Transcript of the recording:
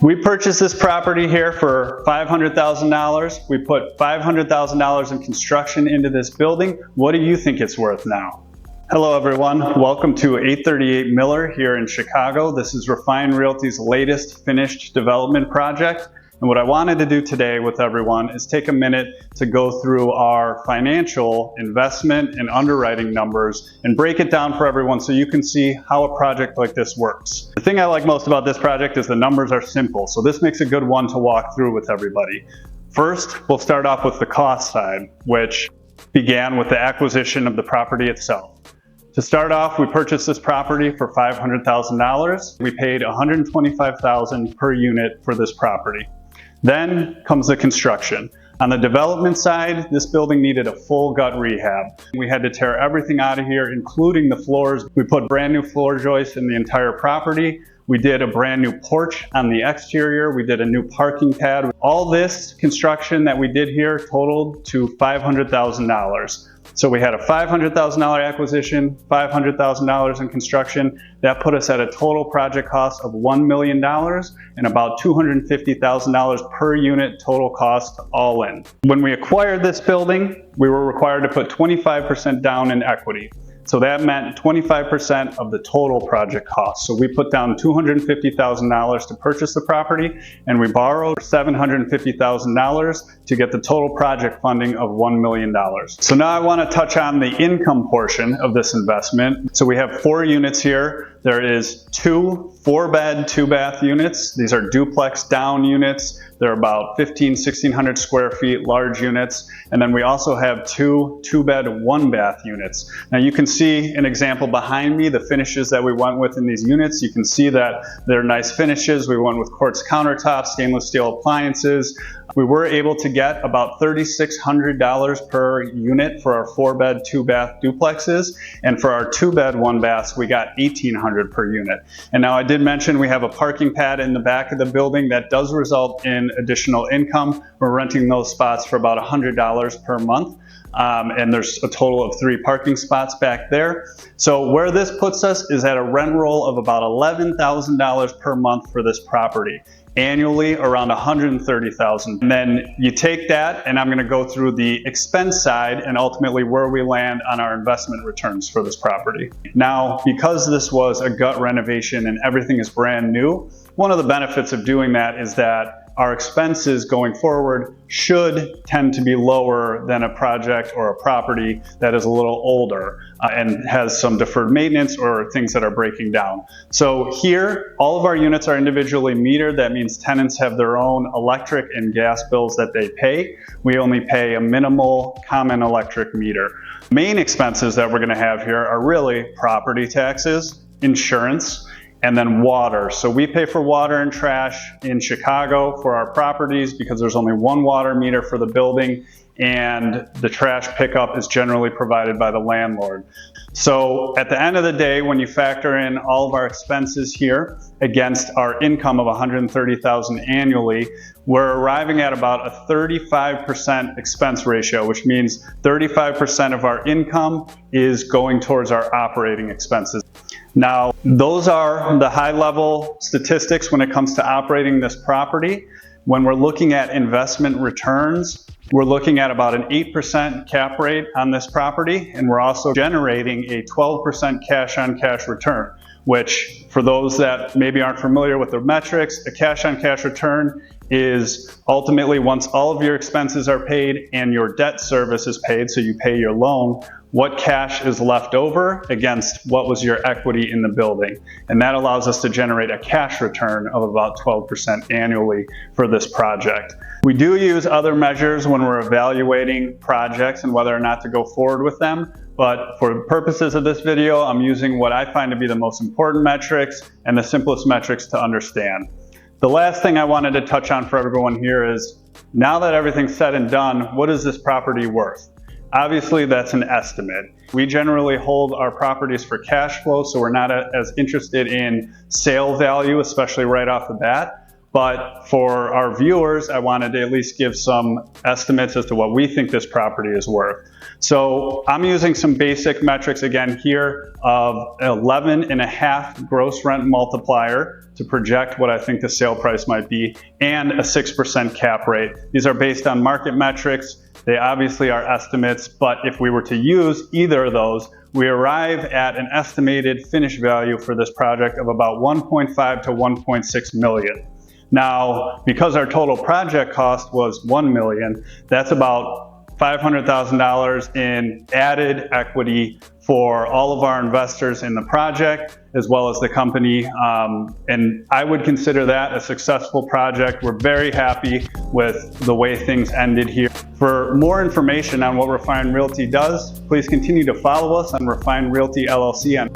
We purchased this property here for $500,000. We put $500,000 in construction into this building. What do you think it's worth now? Hello everyone, welcome to 838 Miller here in Chicago. This is Refine Realty's latest finished development project. And what I wanted to do today with everyone is take a minute to go through our financial investment and underwriting numbers and break it down for everyone so you can see how a project like this works. The thing I like most about this project is the numbers are simple, so this makes a good one to walk through with everybody. First, we'll start off with the cost side, which began with the acquisition of the property itself. To start off, we purchased this property for $500,000. We paid $125,000 per unit for this property. Then comes the construction. On the development side, this building needed a full gut rehab. We had to tear everything out of here, including the floors. We put brand new floor joists in the entire property. We did a brand new porch on the exterior. We did a new parking pad. All this construction that we did here totaled to $500,000. So we had a $500,000 acquisition, $500,000 in construction. That put us at a total project cost of $1 million and about $250,000 per unit total cost all in. When we acquired this building, we were required to put 25% down in equity. So that meant 25% of the total project cost. So we put down $250,000 to purchase the property, and we borrowed $750,000 to get the total project funding of $1 million. So now I want to touch on the income portion of this investment. So we have 4 units here. There is 2 4-bed, 2-bath units. These are duplex down units. They're about 1,600 square feet, large units. And then we also have 2 2-bed, 1-bath units. Now you can see an example behind me, the finishes that we went with in these units. You can see that they're nice finishes. We went with quartz countertops, stainless steel appliances. We were able to get about $3,600 per unit for our 4-bed, 2-bath duplexes. And for our 2-bed, 1-baths, we got $1,800 per unit. And now I did mention we have a parking pad in the back of the building that does result in additional income. We're renting those spots for about $100 per month. And there's a total of 3 parking spots back there. So where this puts us is at a rent roll of about $11,000 per month for this property. Annually around $130,000. And then you take that, and I'm going to go through the expense side and ultimately where we land on our investment returns for this property. Now, because this was a gut renovation and everything is brand new, one of the benefits of doing that is that our expenses going forward should tend to be lower than a project or a property that is a little older and has some deferred maintenance or things that are breaking down. So here, all of our units are individually metered. That means tenants have their own electric and gas bills that they pay. We only pay a minimal common electric meter. Main expenses that we're going to have here are really property taxes, insurance, and then water. So we pay for water and trash in Chicago for our properties because there's only one water meter for the building, and the trash pickup is generally provided by the landlord. So at the end of the day, when you factor in all of our expenses here against our income of $130,000 annually, we're arriving at about a 35% expense ratio, which means 35% of our income is going towards our operating expenses. Now, those are the high-level statistics when it comes to operating this property. When we're looking at investment returns, we're looking at about an 8% cap rate on this property, and we're also generating a 12% cash-on-cash return, which for those that maybe aren't familiar with the metrics, a cash-on-cash return is ultimately once all of your expenses are paid and your debt service is paid, so you pay your loan, what cash is left over against what was your equity in the building. And that allows us to generate a cash return of about 12% annually for this project. We do use other measures when we're evaluating projects and whether or not to go forward with them. But for the purposes of this video, I'm using what I find to be the most important metrics and the simplest metrics to understand. The last thing I wanted to touch on for everyone here is, now that everything's said and done, what is this property worth? Obviously, that's an estimate. We generally hold our properties for cash flow, so we're not as interested in sale value, especially right off the bat. but for our viewers, I wanted to at least give some estimates as to what we think this property is worth. So I'm using some basic metrics again here of 11.5 gross rent multiplier to project what I think the sale price might be, and a 6% cap rate. These are based on market metrics. They obviously are estimates, but if we were to use either of those, we arrive at an estimated finished value for this project of about 1.5 to 1.6 million. Now, because our total project cost was 1 million, that's about $500,000 in added equity for all of our investors in the project, as well as the company. And I would consider that a successful project. We're very happy with the way things ended here. For more information on what Refine Realty does, please continue to follow us on Refine Realty LLC on